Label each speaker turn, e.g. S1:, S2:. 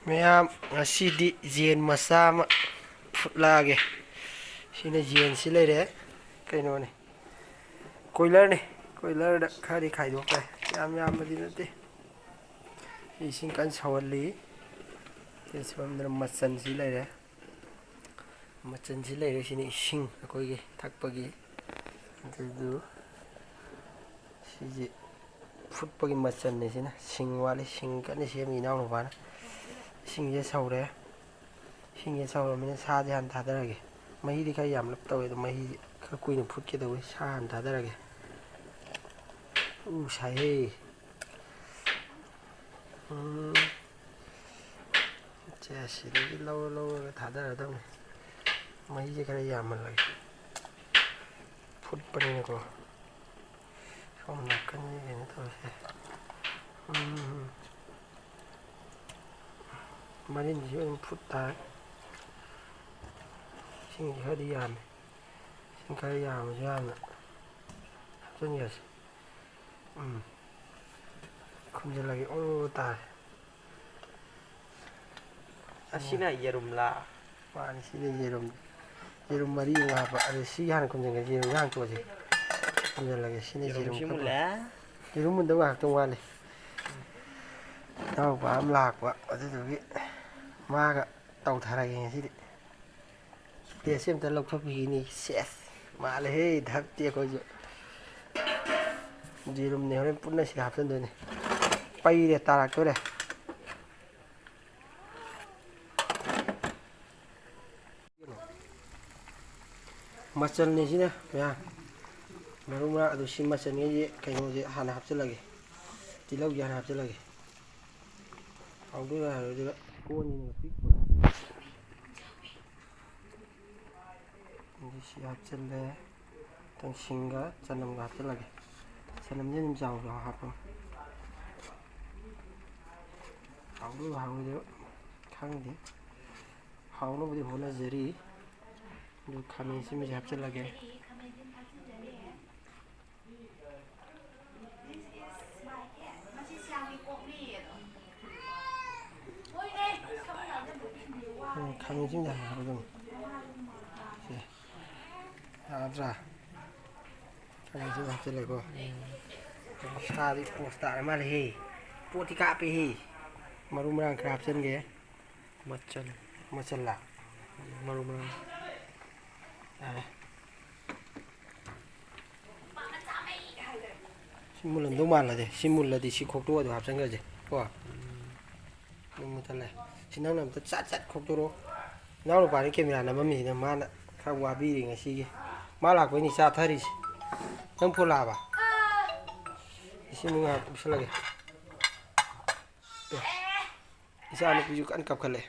S1: Meyam ngasi jen masa ama futlage sini jen si leire kaino ne koiler da khari khaido kai yam madi nate ising kan sawali somdra machan si leire sini ising akoige thakpagi du siji phutpagi machan ne sina sing wali sing kan semi naw no bana singje saure singje saure mina saje han thadarage mahi di kai yam lap tawe mahi khar kuina phutke dawe sa han thadarage sai चे लो थादरदम मही जे खरे यामन लगे foot पड़ने को सोम नकन ये ने तो से Marin जो फुट ता सिंग खरी याम सिंग खरी याम याम जन यस खुंजे लगे ओ ता
S2: Asina yerum la.
S1: Pani sini yerum mari ngapa ada si han kunjung yerum yang tu aja. Kunjung lagi sini yerum
S2: la.
S1: Yerum mun dah tu wale. Tahu paham lah pak. Ada tu bi. Mak tahu thara yang sini. Dia sem terlalu kopi ini ses. Malah hei dah dia kau je. Yerum ni orang pun nasi hafsan tu ni. Pai dia tarak tu deh. Macam ni sih ya, baru mula ada si macam ni je, kayu je, hana hapse lagi, tilau je hana hapse lagi. Aku dah ada juga, kau ni nak pik. Ini si hapse le, tang singa, canam hapse lagi, canam je ni jauh dah hapam. Aku juga, kang ni, aku boleh bola jari. जो खाने से मुझे आपसे लगे खाने से जाना है तुम आद्रा खाने से आपसे लगो शादी पोस्टर मार ही पोतिका पे ही मरुमरांग खराब चल गए मचल ला मरुमरांग Simulan tu mana deh? Simulan di si kok tu ada apa sengaja? Wah, ini mutalai. Sinang nam tu cat kok tu ro. Nau lu paling kamera nama mi nama mana? Kau wabi dengan si. Malah kau ini cat hari. Nang pula apa? Isi munga bisa lagi. Isa anu pujuk an kap kale.